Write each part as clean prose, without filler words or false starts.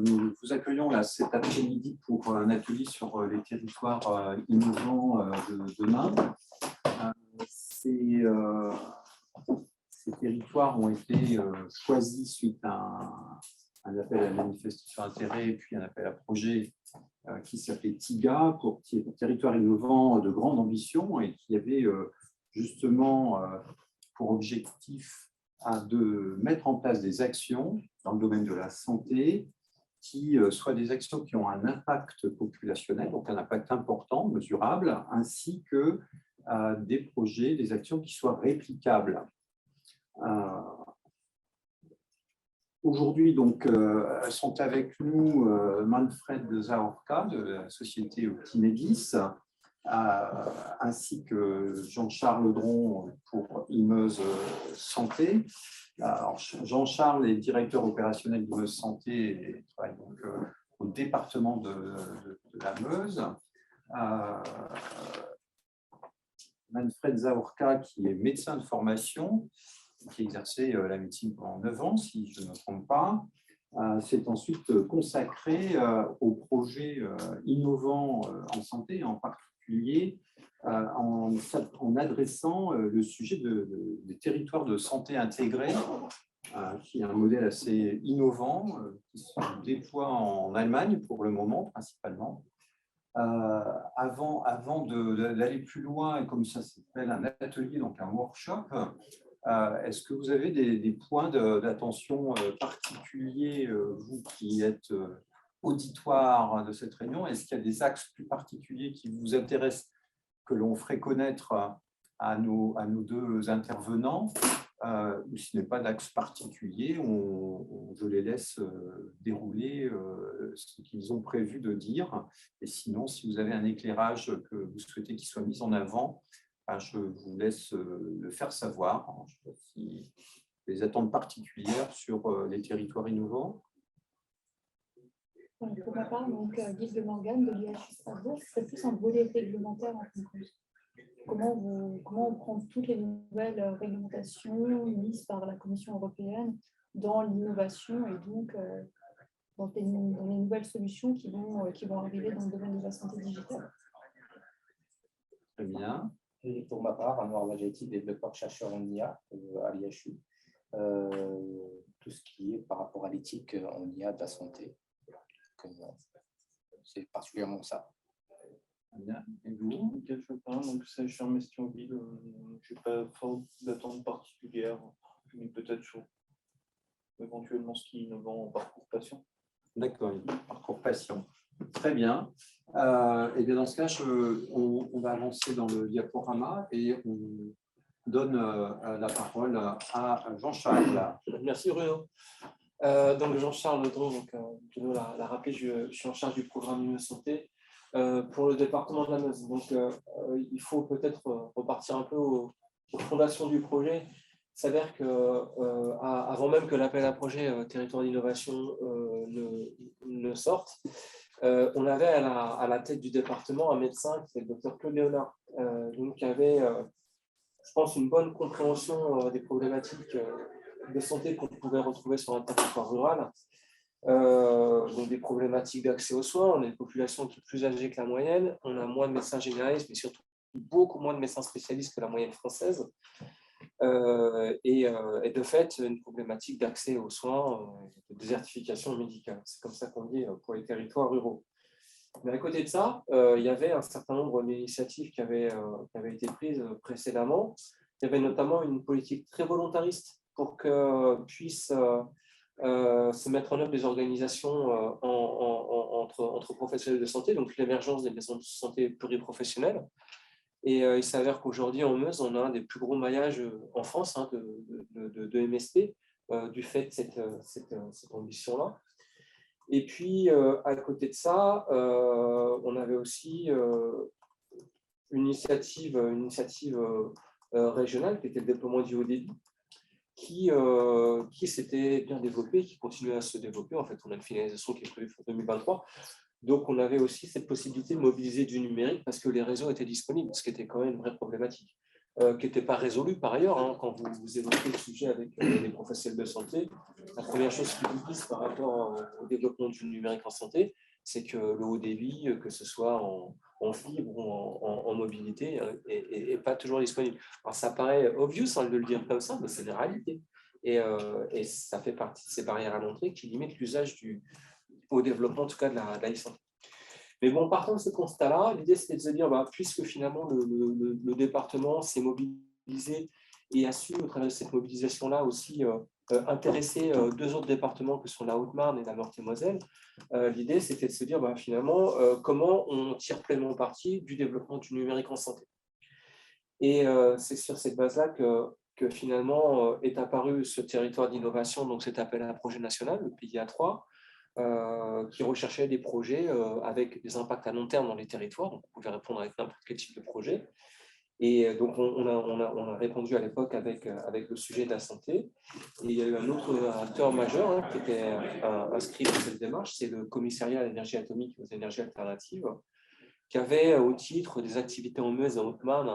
nous vous accueillons là, cet après-midi pour un atelier sur les territoires innovants de demain. Ces territoires ont été choisis suite à un appel à manifestation d'intérêt et puis un appel à projet qui s'appelait TIGA, pour territoire innovant de grande ambition, et qui avait justement pour objectif de mettre en place des actions dans le domaine de la santé qui soient des actions qui ont un impact populationnel, donc un impact important, mesurable, ainsi que des projets, des actions qui soient réplicables. Aujourd'hui, donc, sont avec nous Manfred Zaorka de la société Optimedis, ainsi que Jean-Charles Dron pour Imeuse Santé. Jean-Charles est directeur opérationnel d'Imeuse Santé et travaille donc au département de la Meuse. Manfred Zaorka, qui est médecin de formation, qui a exercé la médecine pendant 9 ans, si je ne me trompe pas, s'est ensuite consacré aux projets innovants en santé, en particulier en adressant le sujet des territoires de santé intégrés, qui est un modèle assez innovant, qui se déploie en Allemagne pour le moment, principalement. Avant d'aller plus loin, comme ça s'appelle un atelier, donc un workshop, est-ce que vous avez des points d'attention particuliers, vous qui êtes auditoire de cette réunion? Est-ce qu'il y a des axes plus particuliers qui vous intéressent, que l'on ferait connaître à nos deux intervenants? Ou s'il n'y a pas d'axe particulier, je les laisse dérouler ce qu'ils ont prévu de dire. Et sinon, si vous avez un éclairage que vous souhaitez qu'il soit mis en avant, je vous laisse le faire savoir. Je ne sais pas si des attentes particulières sur les territoires innovants. Pour ma part, donc, Guy de Morgan de l'IHU Strasbourg, c'est plus un volet réglementaire en conclusion. Comment on prend toutes les nouvelles réglementations mises par la Commission européenne dans l'innovation et donc dans les nouvelles solutions qui vont arriver dans le domaine de la santé digitale. Très bien. Et pour ma part, Anouar Wajati, développeur-chercheur en IA à l'IHU, tout ce qui est par rapport à l'éthique en IA de la santé. C'est particulièrement ça. Et vous? Quel Chopin, donc ça, je suis en Mestionville, je n'ai pas fort d'attente particulière, mais peut-être sur éventuellement ce qui est innovant en parcours patient. D'accord, parcours patient. Très bien. Et bien dans ce cas, on va avancer dans le diaporama et on donne la parole à Jean-Charles. Merci Bruno. Donc Jean-Charles Dron, donc Bruno l'a rappelé, je suis en charge du programme Imeuse Santé pour le département de la Meuse. Donc il faut peut-être repartir un peu aux fondations du projet. Il s'avère qu'avant même que l'appel à projet territoire d'innovation ne sorte, on avait à la tête du département un médecin qui était le docteur Claude Léonard, donc qui avait, je pense, une bonne compréhension des problématiques de santé qu'on pouvait retrouver sur un territoire rural. Donc des problématiques d'accès aux soins, on a une population qui est plus âgée que la moyenne, on a moins de médecins généralistes, mais surtout beaucoup moins de médecins spécialistes que la moyenne française. Et de fait, une problématique d'accès aux soins, de désertification médicale. C'est comme ça qu'on dit pour les territoires ruraux. Mais à côté de ça, il y avait un certain nombre d'initiatives qui avaient été prises précédemment. Il y avait notamment une politique très volontariste pour que puissent se mettre en œuvre des organisations entre professionnels de santé, donc l'émergence des maisons de santé pluriprofessionnelles. Et il s'avère qu'aujourd'hui, en Meuse, on a un des plus gros maillages en France de MSP, du fait de cette ambition-là. Et puis, à côté de ça, on avait aussi une initiative régionale qui était le déploiement du haut débit, qui s'était bien développé, qui continuait à se développer. En fait, on a une finalisation qui est prévue pour 2023. Donc, on avait aussi cette possibilité de mobiliser du numérique parce que les réseaux étaient disponibles, ce qui était quand même une vraie problématique. qui n'était pas résolu par ailleurs. Hein, quand vous évoquez le sujet avec les professionnels de santé, la première chose qu'ils vous disent par rapport au développement du numérique en santé, c'est que le haut débit, que ce soit en fibre ou en mobilité, n'est pas toujours disponible. Alors, ça paraît obvious de le dire comme ça, mais c'est la réalité. Et ça fait partie de ces barrières à l'entrée qui limitent l'usage au développement, en tout cas, de la e-santé. Mais bon, partant de ce constat-là, l'idée, c'était de se dire, puisque finalement, le département s'est mobilisé et a su, au travers de cette mobilisation-là, aussi intéresser deux autres départements que sont la Haute-Marne et la Meurthe-et-Moselle, l'idée, c'était de se dire, finalement, comment on tire pleinement parti du développement du numérique en santé. Et c'est sur cette base-là que finalement est apparu ce territoire d'innovation, donc cet appel à projet national, le PIA3, qui recherchait des projets avec des impacts à long terme dans les territoires. Donc, on pouvait répondre avec n'importe quel type de projet. Et donc, on a répondu à l'époque avec le sujet de la santé. Et il y a eu un autre acteur majeur qui était inscrit dans cette démarche, c'est le commissariat à l'énergie atomique et aux énergies alternatives, qui avait au titre des activités en Meuse et en Haute-Marne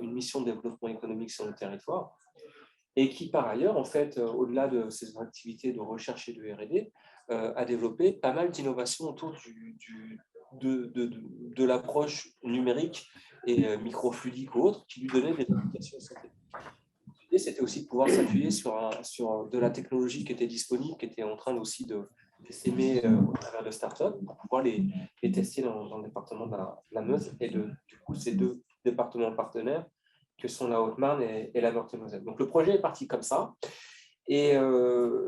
une mission de développement économique sur le territoire. Et qui, par ailleurs, en fait, au-delà de ces activités de recherche et de R&D, a développé pas mal d'innovations autour de l'approche numérique et microfluidique ou autre, qui lui donnaient des applications santé. L'idée, c'était aussi de pouvoir s'appuyer sur de la technologie qui était disponible, qui était en train aussi de s'aimer au travers de startups, pour pouvoir les tester dans le département de la Meuse et du coup, ces deux départements partenaires que sont la Haute-Marne et la Meurthe-et-Moselle. Donc, le projet est parti comme ça. Et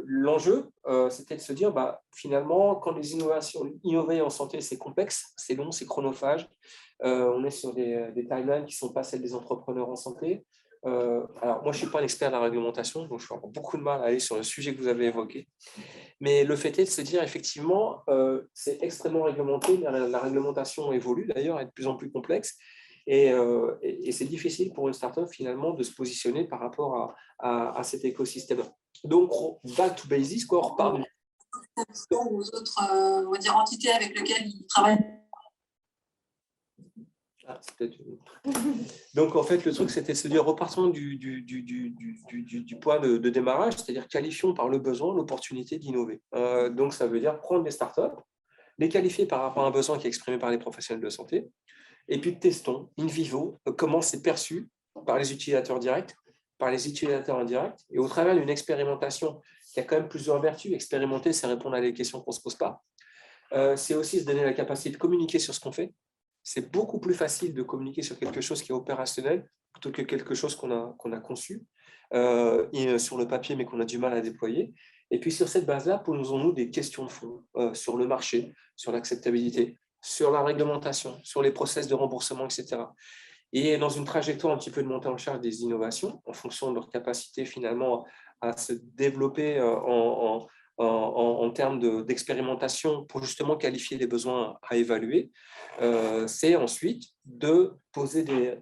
l'enjeu, c'était de se dire, finalement, quand les innovations, innover en santé, c'est complexe, c'est long, c'est chronophage. On est sur des timelines qui ne sont pas celles des entrepreneurs en santé. Alors, moi, je ne suis pas un expert de la réglementation, donc je vais avoir beaucoup de mal à aller sur le sujet que vous avez évoqué. Mais le fait est de se dire, effectivement, c'est extrêmement réglementé. La réglementation évolue, d'ailleurs, est de plus en plus complexe. Et c'est difficile pour une startup, finalement, de se positionner par rapport à cet écosystème. Donc, back to basics, on repart. Aux autres on va dire, entités avec lesquelles ils travaillent. Donc, en fait, le truc, c'était de se dire, repartons du point de démarrage, c'est-à-dire qualifions par le besoin l'opportunité d'innover. Donc, ça veut dire prendre des startups, les qualifier par rapport à un besoin qui est exprimé par les professionnels de santé, et puis testons in vivo comment c'est perçu par les utilisateurs directs, par les utilisateurs indirects, et au travers d'une expérimentation qui a quand même plusieurs vertus. Expérimenter, c'est répondre à des questions qu'on ne se pose pas. C'est aussi se donner la capacité de communiquer sur ce qu'on fait. C'est beaucoup plus facile de communiquer sur quelque chose qui est opérationnel plutôt que quelque chose qu'on a conçu sur le papier, mais qu'on a du mal à déployer. Et puis, sur cette base-là, posons-nous des questions de fond sur le marché, sur l'acceptabilité, sur la réglementation, sur les process de remboursement, etc. Et dans une trajectoire un petit peu de montée en charge des innovations, en fonction de leur capacité finalement à se développer en termes d'expérimentation pour justement qualifier les besoins à évaluer, c'est ensuite de poser des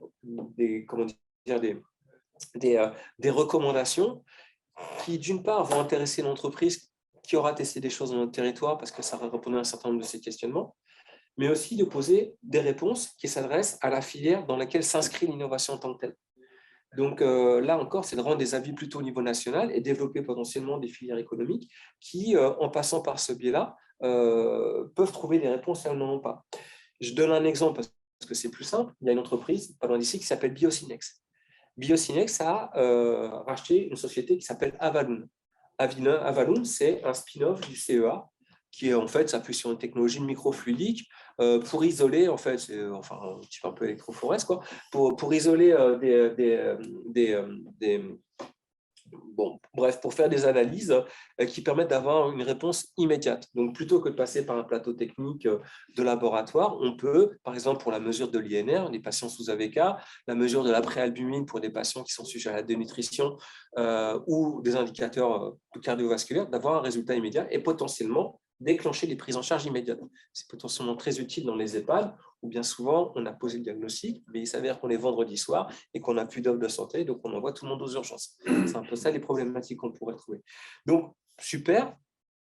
recommandations qui, d'une part, vont intéresser l'entreprise qui aura testé des choses dans notre territoire parce que ça va répondre à un certain nombre de ces questionnements, mais aussi de poser des réponses qui s'adressent à la filière dans laquelle s'inscrit l'innovation en tant que telle. Donc là encore, c'est de rendre des avis plutôt au niveau national et développer potentiellement des filières économiques qui, en passant par ce biais-là, peuvent trouver des réponses et elles n'en ont pas. Je donne un exemple parce que c'est plus simple. Il y a une entreprise, pas loin d'ici, qui s'appelle Biocinex. Biocinex a racheté une société qui s'appelle Avaloon. Avaloon, c'est un spin-off du CEA qui en fait s'appuie sur une technologie de microfluidique pour isoler, en fait, enfin un petit peu électrophorèse, quoi, pour isoler pour faire des analyses qui permettent d'avoir une réponse immédiate. Donc, plutôt que de passer par un plateau technique de laboratoire, on peut, par exemple, pour la mesure de l'INR, des patients sous AVK, la mesure de la préalbumine pour des patients qui sont sujets à la dénutrition ou des indicateurs cardiovasculaires, d'avoir un résultat immédiat et potentiellement déclencher les prises en charge immédiates. C'est potentiellement très utile dans les EHPAD où bien souvent on a posé le diagnostic, mais il s'avère qu'on est vendredi soir et qu'on n'a plus d'offre de santé, donc on envoie tout le monde aux urgences. C'est un peu ça les problématiques qu'on pourrait trouver. Donc, super,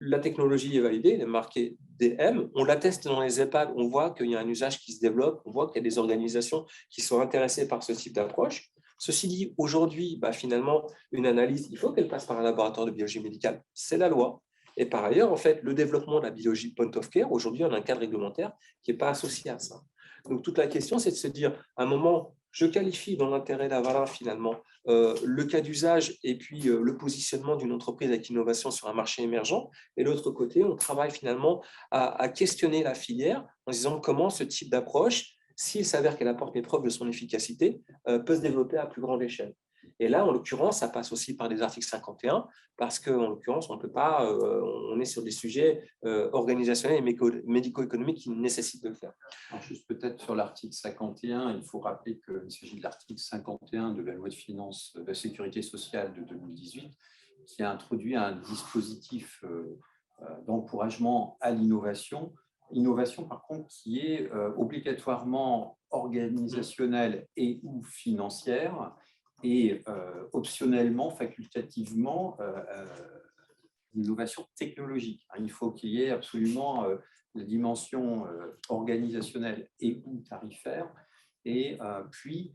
la technologie est validée, elle est marquée DM, on la teste dans les EHPAD, on voit qu'il y a un usage qui se développe, on voit qu'il y a des organisations qui sont intéressées par ce type d'approche. Ceci dit, aujourd'hui, finalement, une analyse, il faut qu'elle passe par un laboratoire de biologie médicale. C'est la loi. Et par ailleurs, en fait, le développement de la biologie point of care, aujourd'hui, on a un cadre réglementaire qui n'est pas associé à ça. Donc, toute la question, c'est de se dire, à un moment, je qualifie dans l'intérêt d'Avalin, finalement, le cas d'usage et puis le positionnement d'une entreprise avec innovation sur un marché émergent. Et de l'autre côté, on travaille finalement à questionner la filière en disant comment ce type d'approche, s'il s'avère qu'elle apporte les preuves de son efficacité, peut se développer à plus grande échelle. Et là, en l'occurrence, ça passe aussi par des articles 51, parce qu'en l'occurrence, on ne peut pas, on est sur des sujets organisationnels et médico-économiques qui nécessitent de le faire. Alors juste peut-être sur l'article 51, il faut rappeler qu'il s'agit de l'article 51 de la loi de finances de la sécurité sociale de 2018, qui a introduit un dispositif d'encouragement à l'innovation. Innovation, par contre, qui est obligatoirement organisationnelle et ou financière, et optionnellement, facultativement, l'innovation technologique. Il faut qu'il y ait absolument la dimension organisationnelle et ou tarifaire. Et puis,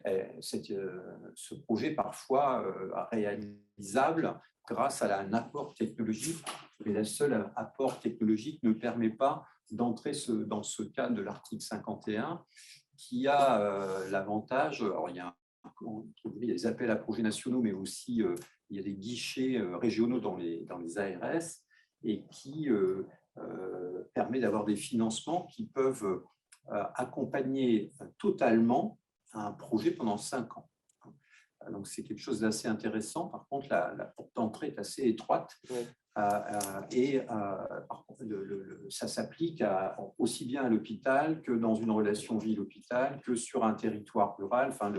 ce projet parfois réalisable grâce à un apport technologique. Mais le seul apport technologique ne permet pas d'entrer dans ce cadre de l'article 51 qui a l'avantage, alors il y a des appels à projets nationaux, mais aussi il y a des guichets régionaux dans les ARS et qui permet d'avoir des financements qui peuvent accompagner totalement un projet pendant 5 ans. Donc, c'est quelque chose d'assez intéressant. Par contre, la porte d'entrée est assez étroite. Oui. Et ça s'applique aussi bien à l'hôpital que dans une relation ville-hôpital, que sur un territoire rural. Enfin,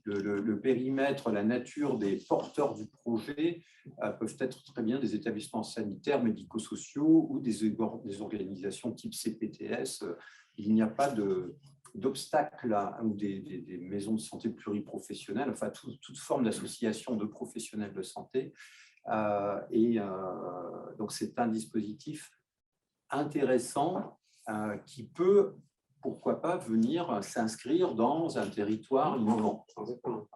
le périmètre, la nature des porteurs du projet peuvent être très bien des établissements sanitaires, médico-sociaux ou des organisations type CPTS. Il n'y a pas d'obstacles ou des maisons de santé pluriprofessionnelles, enfin toute forme d'association de professionnels de santé. Donc, c'est un dispositif intéressant qui peut, pourquoi pas, venir s'inscrire dans un territoire innovant. Exactement.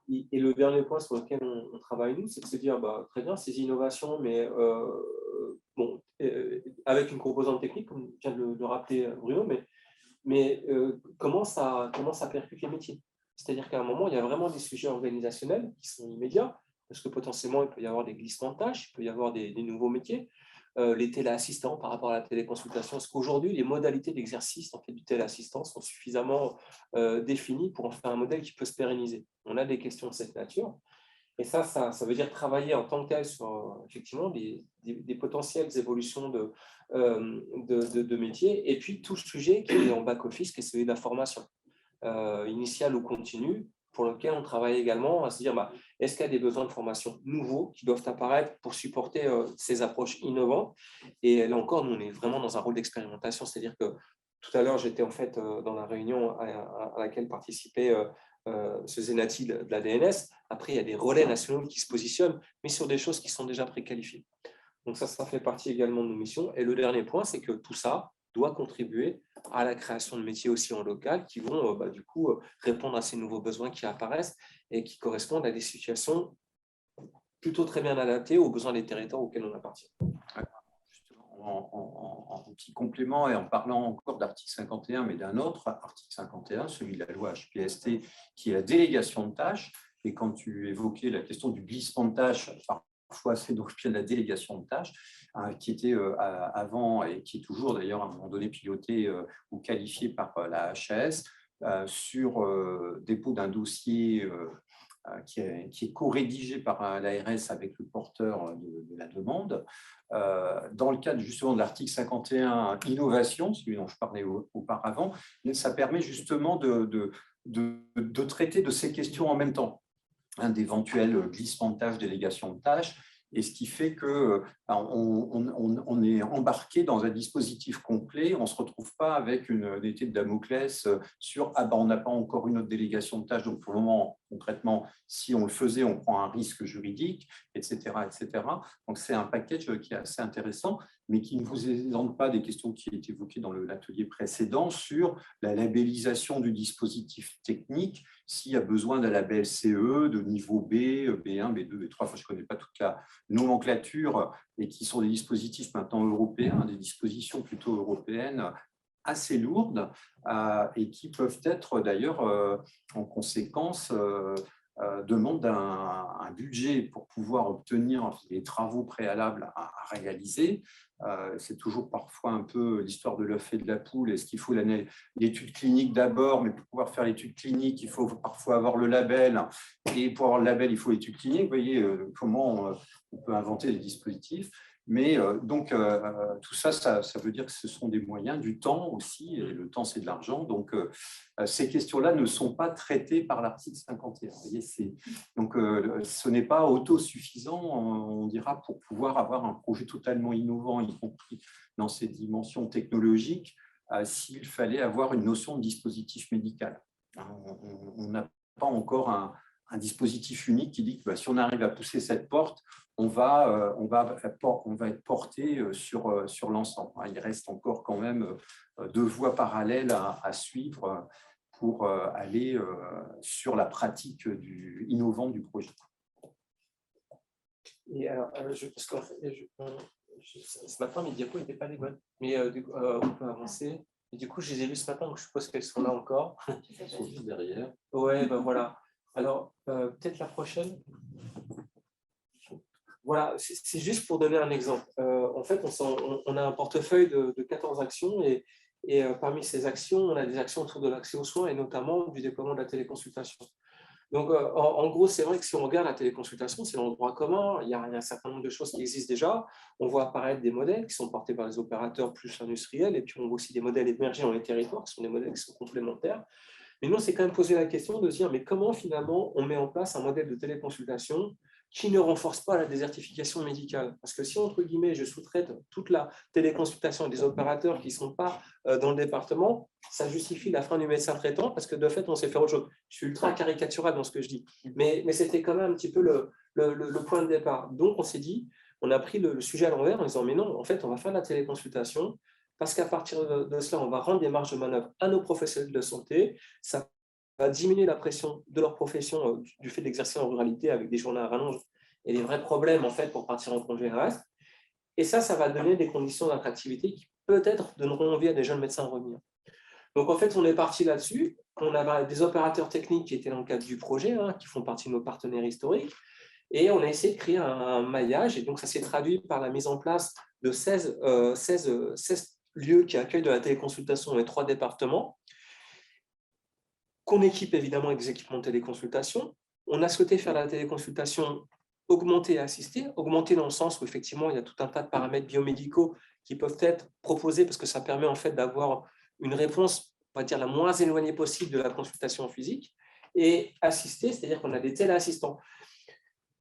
Et le dernier point sur lequel on travaille, nous, c'est de se dire, très bien, ces innovations, mais avec une composante technique, comme vient de le rappeler Bruno, mais comment ça percute les métiers? C'est-à-dire qu'à un moment, il y a vraiment des sujets organisationnels qui sont immédiats, parce que potentiellement, il peut y avoir des glissements de tâches, il peut y avoir des nouveaux métiers. Les téléassistants par rapport à la téléconsultation, est-ce qu'aujourd'hui, les modalités d'exercice du téléassistant sont suffisamment définies pour en faire un modèle qui peut se pérenniser? On a des questions de cette nature. Et ça veut dire travailler en tant que tel sur effectivement des potentielles évolutions de métiers. Et puis, tout le sujet qui est en back-office, qui est celui de la formation initiale ou continue, pour lequel on travaille également à se dire, est-ce qu'il y a des besoins de formation nouveaux qui doivent apparaître pour supporter ces approches innovantes? Et là encore, nous, on est vraiment dans un rôle d'expérimentation, c'est-à-dire que tout à l'heure, j'étais en fait dans la réunion à laquelle participait ce Zenati de la DNS. Après, il y a des relais nationaux qui se positionnent, mais sur des choses qui sont déjà préqualifiées. Donc ça fait partie également de nos missions. Et le dernier point, c'est que tout ça doit contribuer à la création de métiers aussi en local qui vont du coup répondre à ces nouveaux besoins qui apparaissent et qui correspondent à des situations plutôt très bien adaptées aux besoins des territoires auxquels on appartient. En petit complément et en parlant encore d'article 51, mais d'un autre article 51, celui de la loi HPST, qui est la délégation de tâches. Et quand tu évoquais la question du glissement de tâches, parfois c'est donc bien la délégation de tâches, qui était avant et qui est toujours d'ailleurs à un moment donné pilotée ou qualifiée par la HAS sur dépôt d'un dossier qui est co-rédigé par l'ARS avec le porteur de la demande. Dans le cadre justement de l'article 51 innovation, celui dont je parlais auparavant, ça permet justement de traiter de ces questions en même temps, d'éventuels glissements de tâches, délégations de tâches, et ce qui fait qu'on est embarqué dans un dispositif complet, on ne se retrouve pas avec une épée de Damoclès sur on n'a pas encore une autre délégation de tâches, donc pour le moment concrètement, si on le faisait, on prend un risque juridique, etc. etc. Donc, c'est un package qui est assez intéressant, mais qui ne vous exempte pas des questions qui étaient évoquées dans l'atelier précédent sur la labellisation du dispositif technique, s'il y a besoin d'un label CE de niveau B, B1, B2, B3, enfin, je ne connais pas toute la nomenclature, et qui sont des dispositifs maintenant européens, des dispositions plutôt européennes, assez lourdes et qui peuvent être d'ailleurs en conséquence demandent un budget pour pouvoir obtenir les travaux préalables à réaliser. C'est toujours parfois un peu l'histoire de l'œuf et de la poule. Est-ce qu'il faut l'étude clinique d'abord, mais pour pouvoir faire l'étude clinique, il faut parfois avoir le label, et pour avoir le label, il faut l'étude clinique. Vous voyez comment on peut inventer des dispositifs. Mais donc, tout ça, ça veut dire que ce sont des moyens, du temps aussi, et le temps, c'est de l'argent. Donc, ces questions-là ne sont pas traitées par l'article 51. Vous voyez, donc, ce n'est pas autosuffisant, on dira, pour pouvoir avoir un projet totalement innovant, y compris dans ses dimensions technologiques, s'il fallait avoir une notion de dispositif médical. On n'a pas encore un dispositif unique qui dit que si on arrive à pousser cette porte, on va être porté sur l'ensemble. Il reste encore quand même 2 voies parallèles à suivre pour aller sur la pratique innovante du projet. Et alors, parce qu'en fait, ce matin, mes diapos n'étaient pas les bonnes, mais on peut avancer. Et du coup, je les ai lues ce matin, donc je suppose qu'elles sont là encore. Elles sont juste derrière. Ouais, ben voilà. Alors, peut-être la prochaine. Voilà, c'est juste pour donner un exemple. En fait, on a un portefeuille de 14 actions et parmi ces actions, on a des actions autour de l'accès aux soins et notamment du déploiement de la téléconsultation. Donc, en gros, c'est vrai que si on regarde la téléconsultation, c'est dans le droit commun, il y a un certain nombre de choses qui existent déjà. On voit apparaître des modèles qui sont portés par les opérateurs plus industriels et puis on voit aussi des modèles émergents dans les territoires qui sont des modèles qui sont complémentaires. Mais nous, on s'est quand même posé la question de se dire, mais comment finalement on met en place un modèle de téléconsultation qui ne renforce pas la désertification médicale? Parce que si, entre guillemets, je sous-traite toute la téléconsultation à des opérateurs qui ne sont pas dans le département, ça justifie la fin du médecin traitant parce que de fait, on sait faire autre chose. Je suis ultra caricatural dans ce que je dis, mais c'était quand même un petit peu le point de départ. Donc, on s'est dit, on a pris le sujet à l'envers en disant, mais non, en fait, on va faire de la téléconsultation parce qu'à partir de cela, on va rendre des marges de manœuvre à nos professionnels de santé. Ça va diminuer la pression de leur profession du fait d'exercer en ruralité avec des journées à rallonge et des vrais problèmes en fait pour partir en congé reste. Et ça va donner des conditions d'attractivité qui peut-être donneront envie à des jeunes médecins de revenir. Donc en fait, on est parti là-dessus. On avait des opérateurs techniques qui étaient dans le cadre du projet, qui font partie de nos partenaires historiques. Et on a essayé de créer un maillage. Et donc ça s'est traduit par la mise en place de 16 lieux qui accueillent de la téléconsultation dans les 3 départements, qu'on équipe évidemment avec des équipements de téléconsultation. On a souhaité faire la téléconsultation augmentée et assistée, augmentée dans le sens où effectivement il y a tout un tas de paramètres biomédicaux qui peuvent être proposés parce que ça permet en fait d'avoir une réponse, on va dire, la moins éloignée possible de la consultation physique, et assistée, c'est-à-dire qu'on a des téléassistants.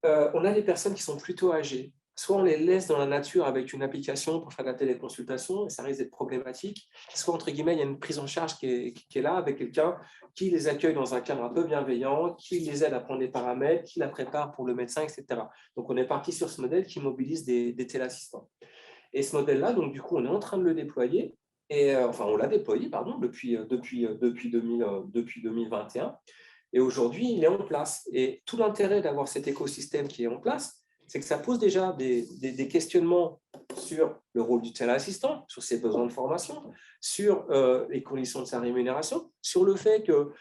On a des personnes qui sont plutôt âgées. Soit on les laisse dans la nature avec une application pour faire de la téléconsultation, et ça risque d'être problématique, soit, entre guillemets, il y a une prise en charge qui est là avec quelqu'un qui les accueille dans un cadre un peu bienveillant, qui les aide à prendre des paramètres, qui la prépare pour le médecin, etc. Donc, on est parti sur ce modèle qui mobilise des téléassistants. Et ce modèle-là, donc, du coup, on est en train de le déployer, et, enfin, on l'a déployé, pardon, depuis 2021, et aujourd'hui, il est en place. Et tout l'intérêt d'avoir cet écosystème qui est en place, c'est que ça pose déjà des questionnements sur le rôle du téléassistant, sur ses besoins de formation, sur les conditions de sa rémunération, sur le fait que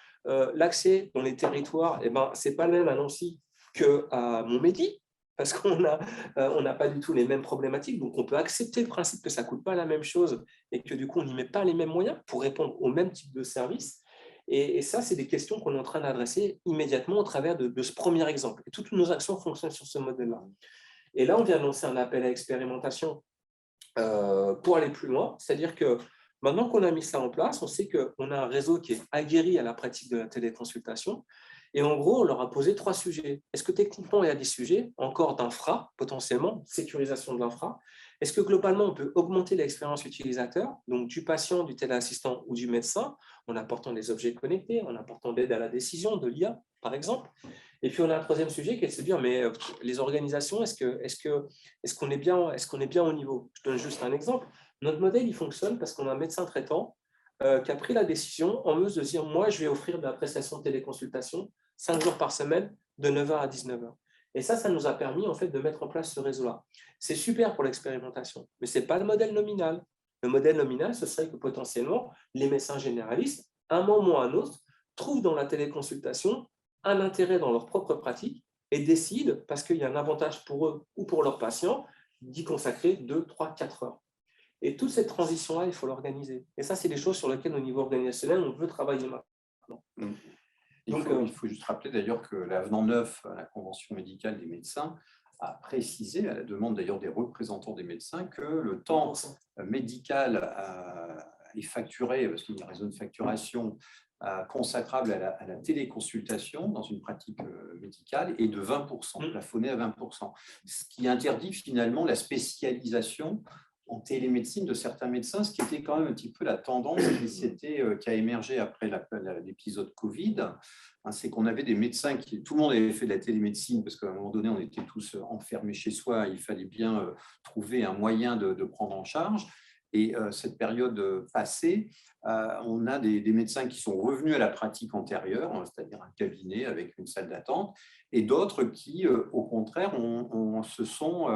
l'accès dans les territoires, ce n'est pas le même à Nancy qu'à Montmédy, parce qu'on n'a pas du tout les mêmes problématiques. Donc, on peut accepter le principe que ça ne coûte pas la même chose et que du coup, on n'y met pas les mêmes moyens pour répondre au même type de service. Et ça, c'est des questions qu'on est en train d'adresser immédiatement au travers de ce premier exemple. Et toutes nos actions fonctionnent sur ce modèle-là. Et là, on vient de lancer un appel à expérimentation pour aller plus loin. C'est-à-dire que maintenant qu'on a mis ça en place, on sait qu'on a un réseau qui est aguerri à la pratique de la téléconsultation Et en gros, on leur a posé 3 sujets. Est-ce que techniquement, il y a des sujets encore d'infra, potentiellement, sécurisation de l'infra? Est-ce que globalement, on peut augmenter l'expérience utilisateur, donc du patient, du téléassistant ou du médecin, en apportant des objets connectés, en apportant d'aide à la décision, de l'IA, par exemple? Et puis, on a un troisième sujet qui est de se dire, mais les organisations, est-ce qu'on est bien au niveau? Je donne juste un exemple. Notre modèle, il fonctionne parce qu'on a un médecin traitant qui a pris la décision en Meuse de dire, moi, je vais offrir de la prestation de téléconsultation 5 jours par semaine, de 9h à 19h. Et ça nous a permis en fait, de mettre en place ce réseau-là. C'est super pour l'expérimentation, mais ce n'est pas le modèle nominal. Le modèle nominal, ce serait que potentiellement, les médecins généralistes, un moment ou un autre, trouvent dans la téléconsultation un intérêt dans leur propre pratique et décident, parce qu'il y a un avantage pour eux ou pour leurs patients, d'y consacrer 2, 3, 4 heures. Et toute cette transition-là, il faut l'organiser. Et ça, c'est des choses sur lesquelles, au niveau organisationnel, on veut travailler maintenant. Il faut juste rappeler d'ailleurs que l'avenant 9 à la Convention médicale des médecins a précisé, à la demande d'ailleurs des représentants des médecins, que le temps médical est facturé, parce qu'il y a un réseau de facturation consacrable à la téléconsultation dans une pratique médicale est de 20%, plafonné à 20%, ce qui interdit finalement la spécialisation en télémédecine de certains médecins, ce qui était quand même un petit peu la tendance qui a émergé après l'épisode Covid. C'est qu'on avait des médecins tout le monde avait fait de la télémédecine parce qu'à un moment donné, on était tous enfermés chez soi, il fallait bien trouver un moyen de prendre en charge. Et cette période passée, on a des médecins qui sont revenus à la pratique antérieure, c'est-à-dire un cabinet avec une salle d'attente, et d'autres qui, au contraire, se sont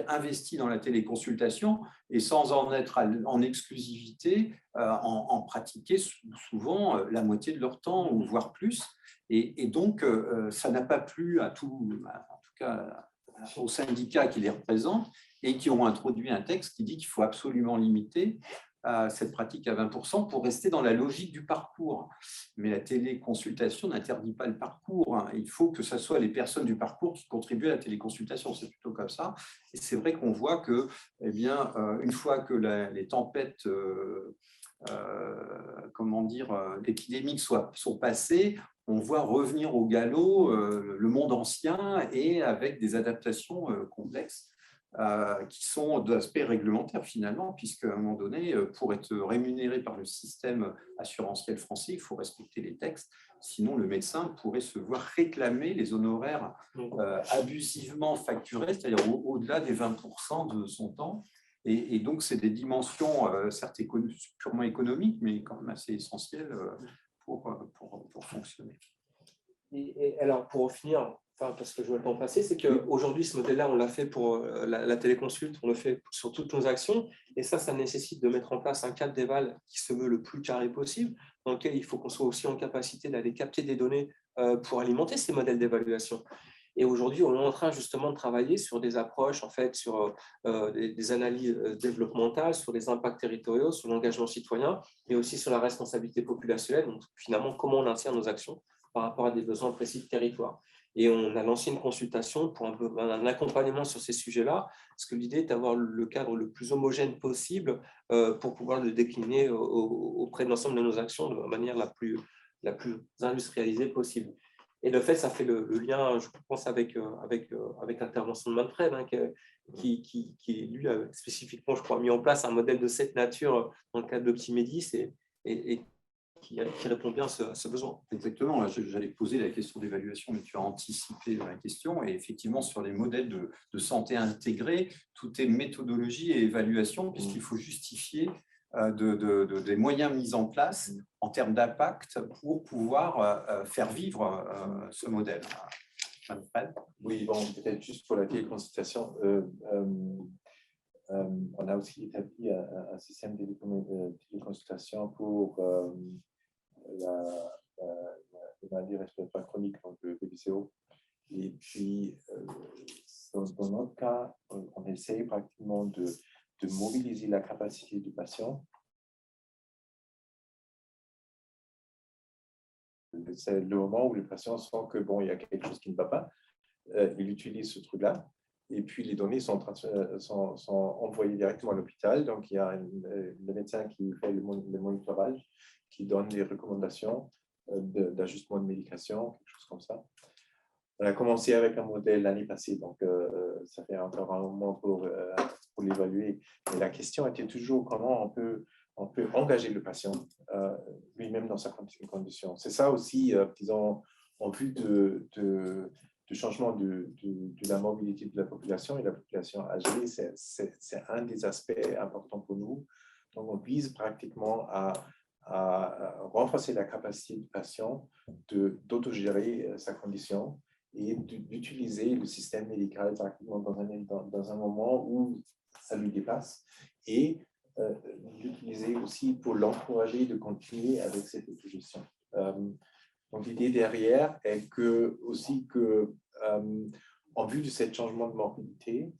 investis dans la téléconsultation et sans en être en exclusivité, en pratiquer souvent la moitié de leur temps, ou voire plus. Et donc, ça n'a pas plu en tout cas aux syndicats qui les représentent et qui ont introduit un texte qui dit qu'il faut absolument limiter cette pratique à 20% pour rester dans la logique du parcours. Mais la téléconsultation n'interdit pas le parcours. Il faut que ce soit les personnes du parcours qui contribuent à la téléconsultation. C'est plutôt comme ça. Et c'est vrai qu'on voit que, une fois que les tempêtes épidémiques sont passées, on voit revenir au galop le monde ancien et avec des adaptations complexes qui sont d'aspect réglementaire finalement, puisqu'à un moment donné, pour être rémunéré par le système assurantiel français, il faut respecter les textes. Sinon, le médecin pourrait se voir réclamer les honoraires abusivement facturés, c'est-à-dire au-delà des 20% de son temps. Et donc, c'est des dimensions, certes purement économiques, mais quand même assez essentielles pour fonctionner. Et alors, pour en finir, parce que je vois le temps passer, c'est qu'aujourd'hui, ce modèle-là, on l'a fait pour la téléconsulte, on le fait sur toutes nos actions, et ça nécessite de mettre en place un cadre d'éval qui se veut le plus carré possible, dans lequel il faut qu'on soit aussi en capacité d'aller capter des données pour alimenter ces modèles d'évaluation. Et aujourd'hui, on est en train justement de travailler sur des approches, en fait, sur des analyses développementales, sur les impacts territoriaux, sur l'engagement citoyen, et aussi sur la responsabilité populationnelle, donc finalement, comment on intègre nos actions par rapport à des besoins précis de territoire. Et on a lancé une consultation pour un accompagnement sur ces sujets-là, parce que l'idée est d'avoir le cadre le plus homogène possible pour pouvoir le décliner auprès de l'ensemble de nos actions de manière la plus industrialisée possible. Et le fait, ça fait le lien, je pense, avec l'intervention de Manfred, qui lui a spécifiquement, je crois, mis en place un modèle de cette nature dans le cadre d'Optimédis et qui répond bien à ce besoin. Exactement, j'allais poser la question d'évaluation, mais tu as anticipé la question. Et effectivement, sur les modèles de santé intégrés, tout est méthodologie et évaluation, puisqu'il faut justifier des moyens mis en place en termes d'impact pour pouvoir faire vivre ce modèle. Oui, bon, peut-être juste pour la téléconsultation. On a aussi établi un système de téléconsultation pour la maladie respiratoire chronique, donc le BPCO. Et puis, dans notre cas, on essaye pratiquement de mobiliser la capacité du patient. C'est le moment où le patient sent que bon, il y a quelque chose qui ne va pas. Il utilise ce truc-là. Et puis, les données sont envoyées directement à l'hôpital. Donc, il y a le médecin qui fait le monitorage, qui donne les recommandations. d'ajustement de médication, quelque chose comme ça. On a commencé avec un modèle l'année passée, donc ça fait encore un moment pour l'évaluer. Mais la question était toujours comment on peut engager le patient lui-même dans sa condition. C'est ça aussi, disons, en vue de changement de la mobilité de la population et la population âgée, c'est un des aspects importants pour nous. Donc, on vise pratiquement à renforcer la capacité du patient d'autogérer sa condition et d'utiliser le système médical pratiquement dans un moment où ça lui dépasse et l'utiliser aussi pour l'encourager de continuer avec cette autogestion. Donc l'idée derrière est aussi que en vue de ce changement de mobilité,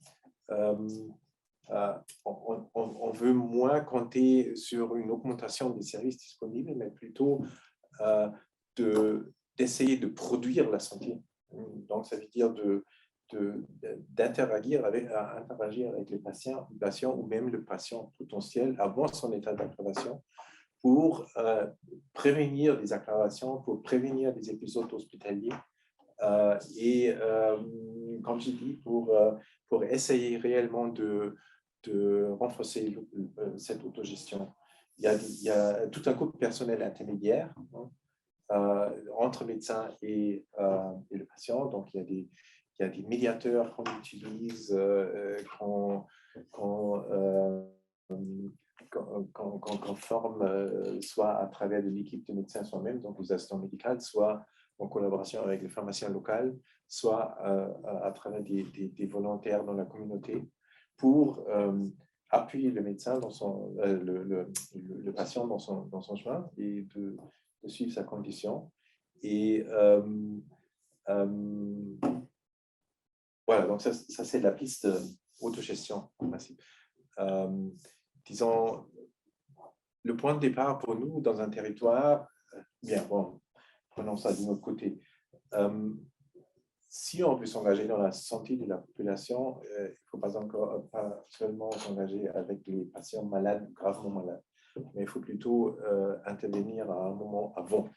on veut moins compter sur une augmentation des services disponibles, mais plutôt d'essayer de produire la santé. Donc, ça veut dire d'interagir avec les patients ou même le patient potentiel avant son état d'aggravation pour prévenir des aggravations, pour prévenir des épisodes hospitaliers et, comme j'ai dit, pour essayer réellement de renforcer cette autogestion. Il y a tout un groupe personnel intermédiaire entre médecin et le patient. Donc, il y a des médiateurs qu'on utilise, qu'on forme soit à travers de l'équipe de médecins soi-même, donc les assistants médicaux, soit en collaboration avec les pharmaciens locaux, soit à travers des volontaires dans la communauté pour appuyer le médecin, le patient dans son chemin et de suivre sa condition. Et voilà, donc ça c'est la piste autogestion. Disons, le point de départ pour nous dans un territoire, bien, bon, prenons ça d'un autre côté. Si on veut s'engager dans la santé de la population, il ne faut pas seulement s'engager avec les patients malades, gravement malades, mais il faut plutôt intervenir à un moment avant.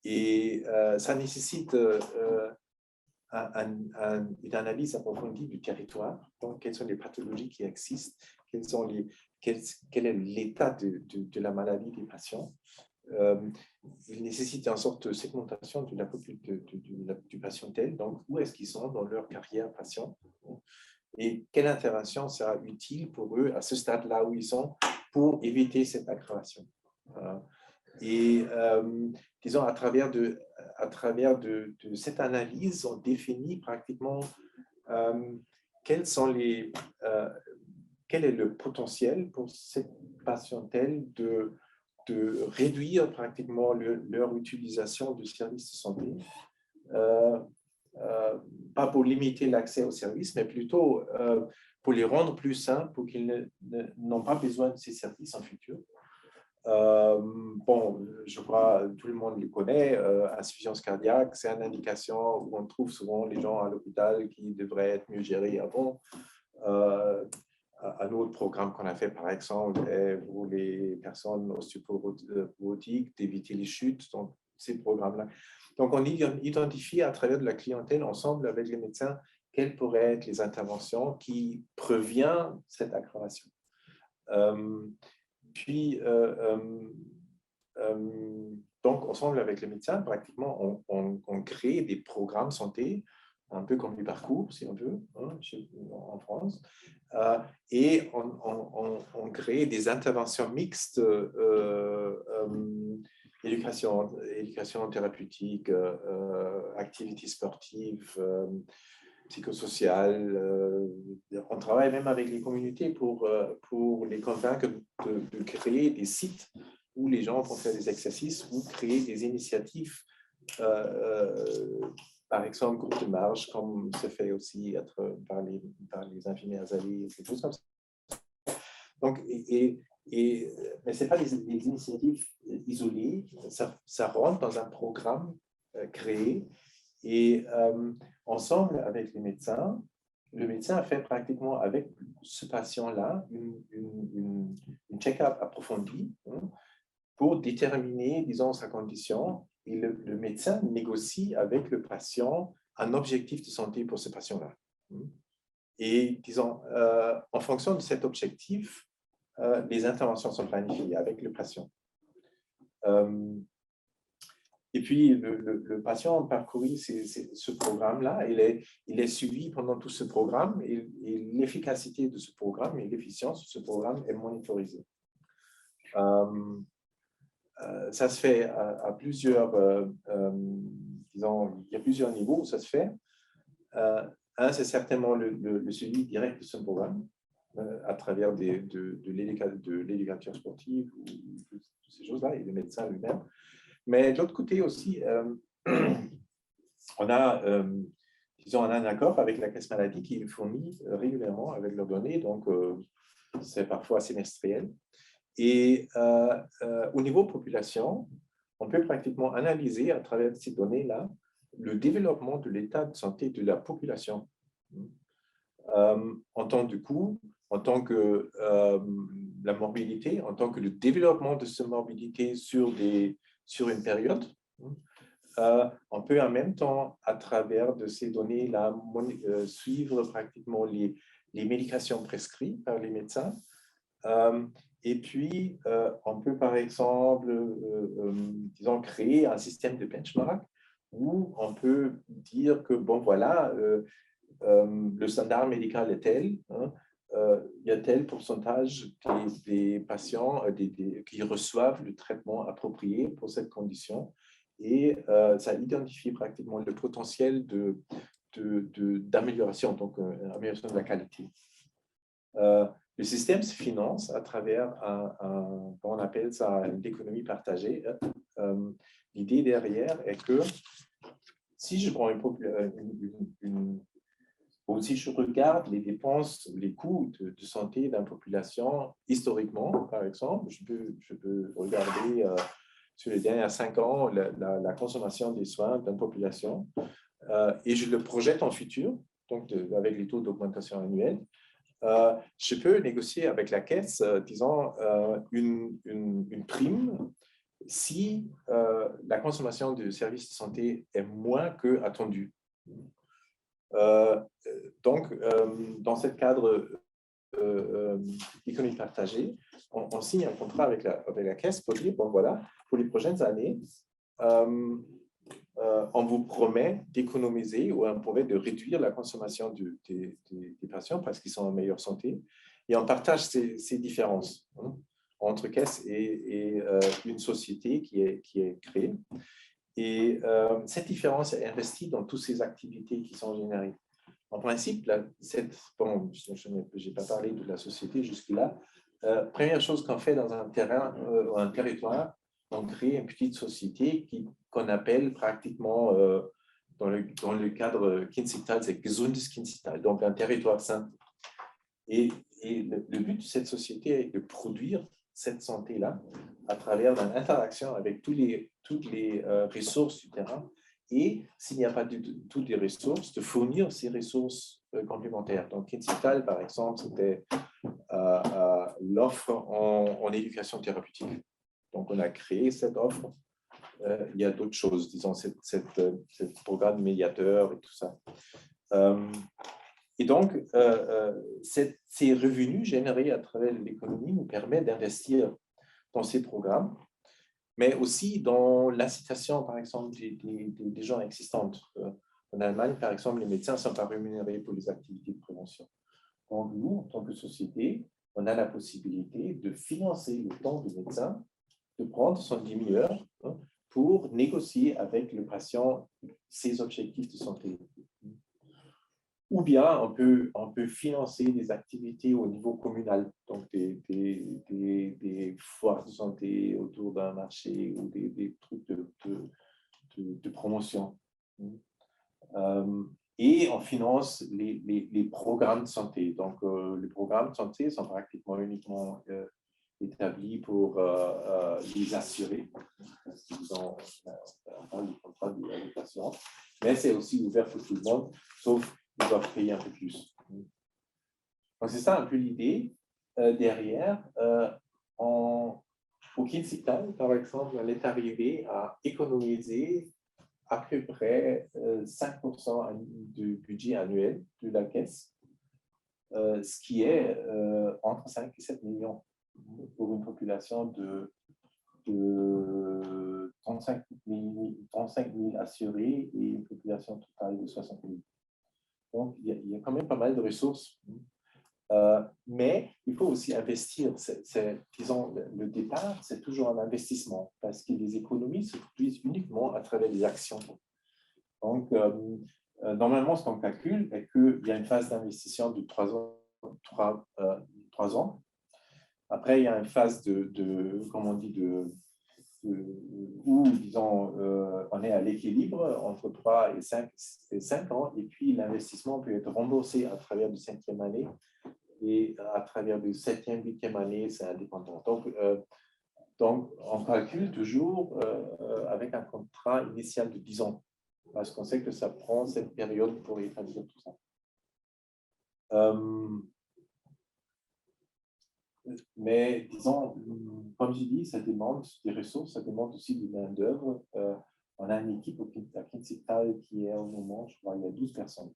Et ça nécessite une analyse approfondie du territoire. Donc, quelles sont les pathologies qui existent, quel est l'état de la maladie des patients. Il nécessite une sorte de segmentation du patientel. Donc, où est-ce qu'ils sont dans leur carrière patient et quelle intervention sera utile pour eux à ce stade-là où ils sont pour éviter cette aggravation. Et disons, à travers de cette analyse, on définit pratiquement quel est le potentiel pour cette patientèle de réduire pratiquement leur utilisation de services de santé. Pas pour limiter l'accès aux services, mais plutôt pour les rendre plus simples, pour qu'ils n'ont pas besoin de ces services en futur. Bon, je crois tout le monde le connaît, insuffisance cardiaque, c'est une indication où on trouve souvent les gens à l'hôpital qui devraient être mieux gérés avant. Un autre programme qu'on a fait, par exemple, est pour les personnes ostéoporotiques d'éviter les chutes, donc ces programmes-là. Donc, on identifie à travers de la clientèle, ensemble avec les médecins, quelles pourraient être les interventions qui préviennent cette aggravation. Donc, ensemble avec les médecins, pratiquement, on crée des programmes santé, un peu comme du parcours, si on veut, en France, et on crée des interventions mixtes, éducation thérapeutique, activités sportives, psychosociales. On travaille même avec les communautés pour les convaincre de créer des sites où les gens vont faire des exercices ou créer des initiatives, par exemple, groupe de marche, comme se fait aussi par les infirmières alliées, des choses comme ça. Donc, mais ce n'est pas des initiatives isolées, ça rentre dans un programme créé et ensemble avec les médecins, le médecin fait pratiquement avec ce patient-là une check-up approfondie pour déterminer, disons, sa condition. Et le médecin négocie avec le patient un objectif de santé pour ce patient-là. Et, disons, en fonction de cet objectif, les interventions sont planifiées avec le patient. Et puis, le patient parcourt ce programme-là, il est suivi pendant tout ce programme et l'efficacité de ce programme et l'efficience de ce programme est monitorisée. Ça se fait à plusieurs, disons, il y a plusieurs niveaux où ça se fait. Un, c'est certainement le suivi direct de ce programme à travers de l'éducateur sportive ou toutes ces choses-là et le médecin lui-même. Mais de l'autre côté aussi, on a un accord avec la Caisse maladie qui fournit régulièrement avec leurs données, donc c'est parfois semestriel. Et au niveau population, on peut pratiquement analyser à travers ces données-là le développement de l'état de santé de la population en tant que coût, en tant que la morbidité, en tant que le développement de cette morbidité sur une période. On peut en même temps, à travers de ces données-là, suivre pratiquement les médications prescrites par les médecins. Et puis, on peut par exemple, disons, créer un système de benchmark où on peut dire que, bon, voilà, le standard médical est tel, il y a tel pourcentage des patients qui reçoivent le traitement approprié pour cette condition. Et ça identifie pratiquement le potentiel d'amélioration, donc amélioration de la qualité. Le système se finance à travers on appelle ça l'économie partagée. L'idée derrière est que si je prends si je regarde les dépenses, les coûts de santé d'une population historiquement, par exemple, je peux regarder sur les dernières 5 ans la consommation des soins d'une population et je le projette en futur, donc avec les taux d'augmentation annuels. Je peux négocier avec la caisse, disons, une prime si la consommation de services de santé est moins que attendu. Donc, dans ce cadre économique partagée, on signe un contrat avec la caisse pour dire, bon voilà, pour les prochaines années, on vous promet d'économiser ou on promet de réduire la consommation des patients parce qu'ils sont en meilleure santé. Et on partage ces différences entre caisse et une société qui est créée. Et cette différence est investie dans toutes ces activités qui sont générées. En principe, je n'ai pas parlé de la société jusque-là. Première chose qu'on fait dans un terrain ou un territoire, on crée une petite société qu'on appelle pratiquement, dans le cadre Kinsital, c'est Gesundes Kinsital, donc un territoire sain. Et le but de cette société est de produire cette santé-là à travers une interaction avec toutes les ressources du terrain. Et s'il n'y a pas toutes les ressources, de fournir ces ressources complémentaires. Donc, Kinsital, par exemple, c'était l'offre en éducation thérapeutique. Donc, on a créé cette offre. Il y a d'autres choses, disons, ce programme médiateur et tout ça. Et donc, ces revenus générés à travers l'économie nous permettent d'investir dans ces programmes, mais aussi dans l'incitation, par exemple, des gens existants. En Allemagne, par exemple, les médecins ne sont pas rémunérés pour les activités de prévention. Donc, nous, en tant que société, on a la possibilité de financer le temps du médecin, de prendre son demi-heure pour négocier avec le patient ses objectifs de santé. Ou bien on peut financer des activités au niveau communal, donc des foires de santé autour d'un marché ou des trucs de promotion. Et on finance les programmes de santé. Donc, les programmes de santé sont pratiquement uniquement établis pour les assurés, parce qu'ils ont le contrat de patient, mais c'est aussi ouvert pour tout le monde, sauf qu'ils doivent payer un peu plus. Donc, c'est ça un peu l'idée derrière. Au Pour Kinsital, par exemple, on est arrivé à économiser à peu près 5% du budget annuel de la caisse, ce qui est entre 5 et 7 millions pour une population de 35 000 assurés et une population totale de 60 000. Donc, il y a quand même pas mal de ressources. Mais il faut aussi investir. Disons, le départ, c'est toujours un investissement parce que les économies se produisent uniquement à travers les actions. Donc, normalement, ce qu'on calcule est qu'il y a une phase d'investissement de 3 ans. Après, il y a une phase comment on dit, où, disons, on est à l'équilibre entre 3 et 5 ans, et puis l'investissement peut être remboursé à travers la 5e année, et à travers la 7e, 8e année, c'est indépendant. Donc, on calcule toujours avec un contrat initial de 10 ans, parce qu'on sait que ça prend cette période pour établir tout ça. Mais disons, comme je dis, ça demande des ressources, ça demande aussi de main-d'œuvre. On a une équipe à Kinsital qui est au moment, je crois, il y a 12 personnes.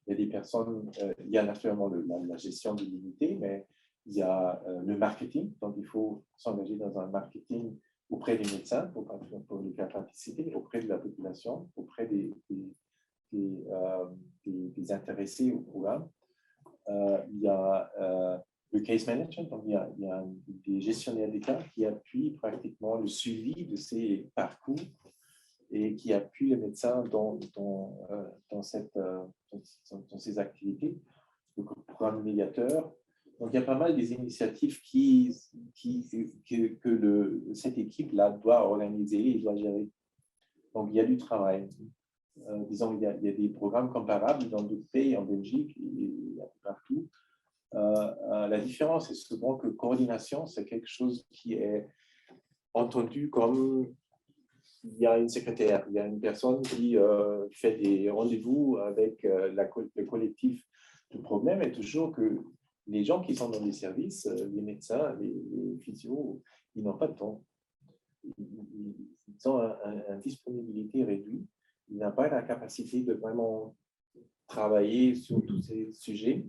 Il y a des personnes, il y a naturellement la gestion de l'unité, mais il y a le marketing, donc il faut s'engager dans un marketing auprès des médecins pour les faire participer, auprès de la population, auprès des intéressés au programme. Il y a le case management, donc il y a des gestionnaires des cas qui appuient pratiquement le suivi de ces parcours et qui appuient les médecins dans ces activités. Le programme médiateur. Donc, il y a pas mal des initiatives que cette équipe-là doit organiser et doit gérer. Donc, il y a du travail. Disons, il y a des programmes comparables dans d'autres pays, en Belgique et un peu partout. La différence est souvent que coordination, c'est quelque chose qui est entendu comme il y a une secrétaire, il y a une personne qui fait des rendez-vous avec le collectif. Le problème est toujours que les gens qui sont dans les services, les médecins, les physios, ils n'ont pas de temps. Ils ont une disponibilité réduite. Ils n'ont pas la capacité de vraiment travailler sur tous ces sujets.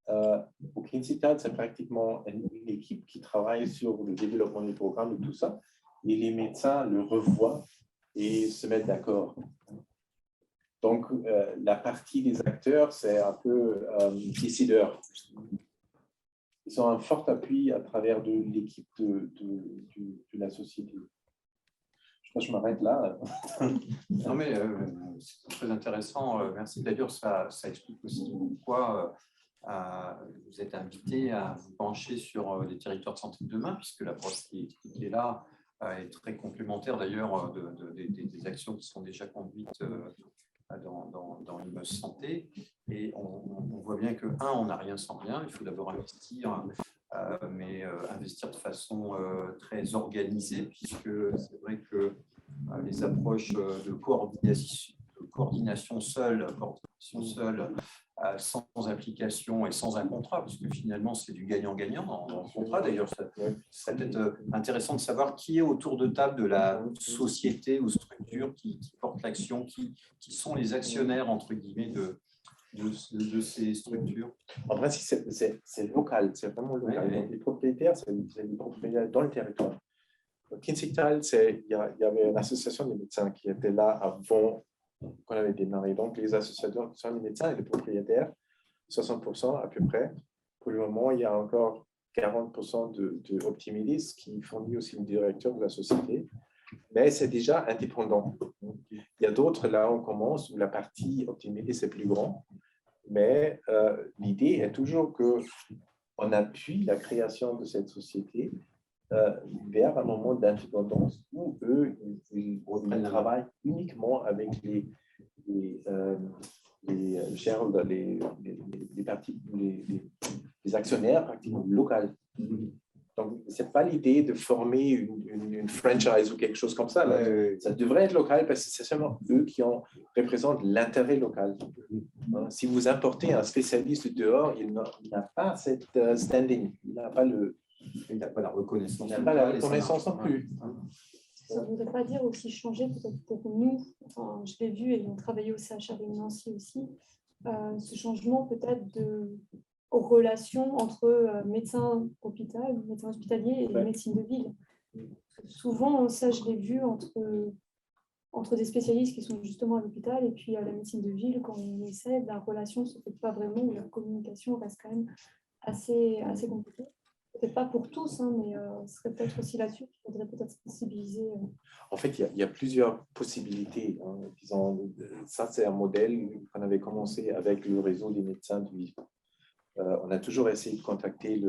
Au Kinsital, c'est pratiquement une équipe qui travaille sur le développement du programme et tout ça. Et les médecins le revoient et se mettent d'accord. Donc, la partie des acteurs, c'est un peu décideur. Ils ont un fort appui à travers de l'équipe de la société. Je crois que je m'arrête là. Non, mais c'est très intéressant. Merci. D'ailleurs, ça explique aussi pourquoi vous êtes invité à vous pencher sur les territoires de santé de demain, puisque l'approche qui est là est très complémentaire d'ailleurs des actions qui sont déjà conduites dans l'IMEUS Santé. Et on voit bien que, on n'a rien sans rien. Il faut d'abord investir, mais investir de façon très organisée, puisque c'est vrai que les approches de coordination seule, sans application et sans un contrat, parce que finalement c'est du gagnant-gagnant dans le contrat. D'ailleurs, ça serait peut-être intéressant de savoir qui est autour de table de la société ou structure qui porte l'action, qui sont les actionnaires, entre guillemets, de ces structures. En principe, c'est local, c'est vraiment local. Oui. Donc, les propriétaires, c'est des propriétaires dans le territoire. Kinsital, il y avait une association des médecins qui était là avant qu'on avait démarré. Donc, les associations des médecins et les propriétaires, 60% à peu près. Pour le moment, il y a encore 40% de Optimidis qui fournit aussi le directeur de la société. Mais c'est déjà indépendant. Il y a d'autres, là, on commence, où la partie Optimidis est plus grande. Mais l'idée est toujours qu'on appuie la création de cette société vers un moment d'indépendance où eux, ils travaillent uniquement avec les actionnaires pratiquement locaux. Donc, ce n'est pas l'idée de former une franchise ou quelque chose comme ça. Là. Ça devrait être local parce que c'est seulement eux qui représentent l'intérêt local. Si vous importez un spécialiste de dehors, il n'a pas cette standing, il n'a pas Il n'y a pas la reconnaissance. Il n'y a pas la locale et ça reconnaissance non marche. plus. Ça ne voudrait pas dire aussi changer peut-être pour nous, enfin, je l'ai vu ayant travaillé au CHR de Nancy aussi, ce changement peut-être de relation entre médecins hospitaliers et Ouais. médecine de ville. Souvent, ça je l'ai vu entre des spécialistes qui sont justement à l'hôpital et puis à la médecine de ville, quand on essaie, la relation ne se fait pas vraiment, ou la communication reste quand même assez compliquée. Peut-être pas pour tous, hein, mais ce serait peut-être aussi là-dessus qu'il faudrait peut-être sensibiliser. En fait, il y a plusieurs possibilités. Hein. Disons, ça, c'est un modèle qu'on avait commencé avec le réseau des médecins du vivant. On a toujours essayé de contacter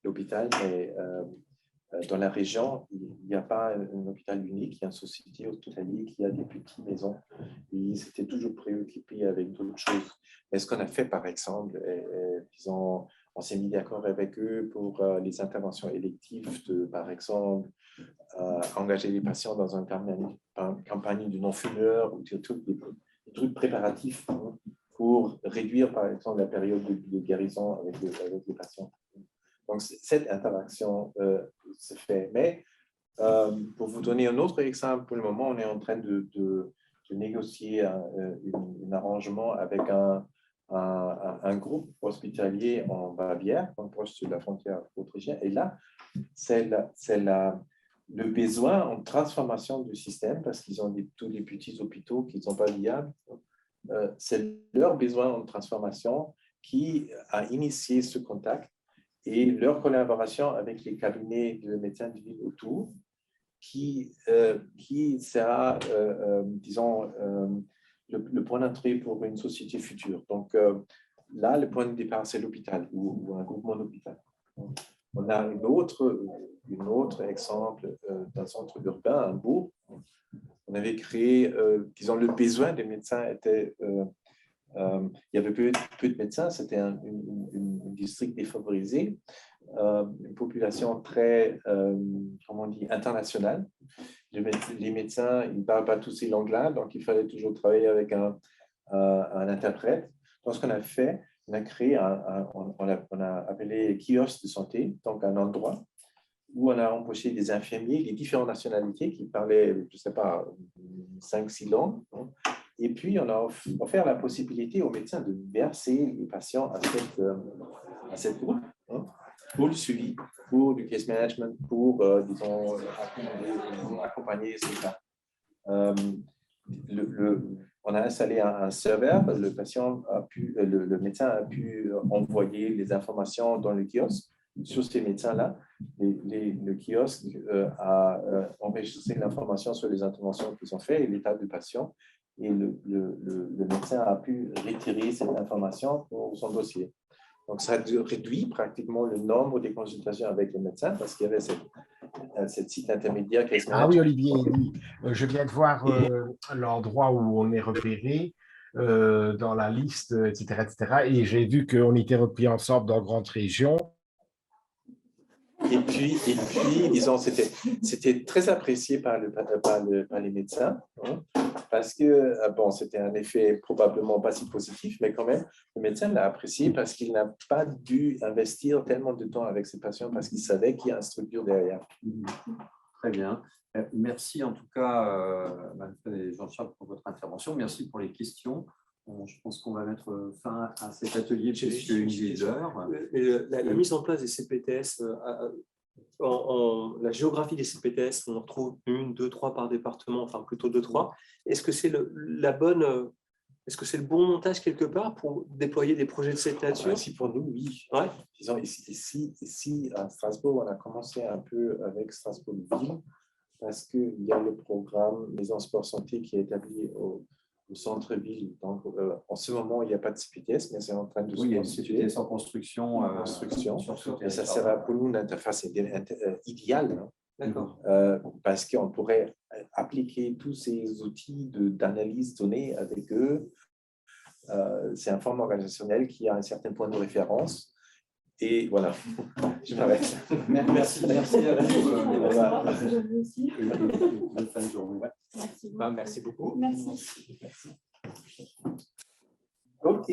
l'hôpital, mais dans la région, il n'y a pas un hôpital unique, il y a une société hospitalière qui a des petites maisons. Et ils étaient toujours préoccupés avec d'autres choses. Mais ce qu'on a fait, par exemple, disons, on s'est mis d'accord avec eux pour les interventions électives, par exemple, engager les patients dans une campagne de non-fumeurs ou des trucs préparatifs, hein, pour réduire, par exemple, la période de guérison avec les patients. Donc, cette interaction se fait. Mais pour vous donner un autre exemple, pour le moment, on est en train de négocier un arrangement avec un groupe hospitalier en Bavière, proche de la frontière autrichienne. Et là, c'est le besoin en transformation du système, parce qu'ils ont tous les petits hôpitaux qui ne sont pas viables. C'est leur besoin en transformation qui a initié ce contact et leur collaboration avec les cabinets de médecins de ville autour qui sera, disons, le point d'entrée pour une société future. Donc là, le point de départ, c'est l'hôpital ou un groupement d'hôpital. On a un autre exemple d'un centre urbain, un bourg. On avait créé, disons, le besoin des médecins était, il y avait peu de médecins, c'était un district défavorisé, une population très, comment on dit, internationale. Les médecins, ils ne parlent pas tous ces langues-là, donc il fallait toujours travailler avec un interprète. Donc, ce qu'on a fait, on a créé, on a appelé kiosque de santé, donc un endroit où on a embauché des infirmiers de différentes nationalités qui parlaient, je ne sais pas, 5-6 langues. Et puis, on a offert la possibilité aux médecins de verser les patients à cette groupe, hein, pour le suivi, pour du case management, pour, disons, accompagner ces cas. On a installé un serveur, le médecin a pu envoyer les informations dans le kiosque. Sur ces médecins-là, le kiosque a enregistré l'information sur les interventions qu'ils ont faites et l'état du patient. Et le médecin a pu retirer cette information pour son dossier. Donc, ça réduit pratiquement le nombre des consultations avec le médecin parce qu'il y avait cette site intermédiaire. Ah oui, Olivier, je viens de voir l'endroit où on est repéré dans la liste, etc., etc. Et j'ai vu qu'on était repris ensemble dans Grande Région. Et puis, disons, c'était très apprécié par les médecins, hein, parce que, bon, c'était un effet probablement pas si positif, mais quand même, le médecin l'a apprécié parce qu'il n'a pas dû investir tellement de temps avec ses patients parce qu'il savait qu'il y a une structure derrière. Très bien. Merci en tout cas, Manfred et Jean-Charles, pour votre intervention. Merci pour les questions. Je pense qu'on va mettre fin à cet atelier puisqu'il est l'heure. La mise en place des CPTS, la géographie des CPTS, on en retrouve 1, 2, 3 par département, enfin plutôt 2, 3. Est-ce que c'est est-ce que c'est le bon montage quelque part pour déployer des projets de cette nature? Ici, pour nous, oui. Ouais. Disons, ici, à Strasbourg, on a commencé un peu avec Strasbourg-Ville parce qu'il y a le programme Maison Sport Santé qui est établi au centre-ville. Donc, en ce moment, il n'y a pas de CPTS, mais c'est en train de se constituer. Il y a une CPTS en construction. Et ça sera pour nous une interface idéale. Hein. D'accord. Parce qu'on pourrait appliquer tous ces outils d'analyse données avec eux. C'est un format organisationnel qui a un certain point de référence. Et voilà, je m'arrête. Merci à vous. Merci Merci beaucoup. Merci. OK.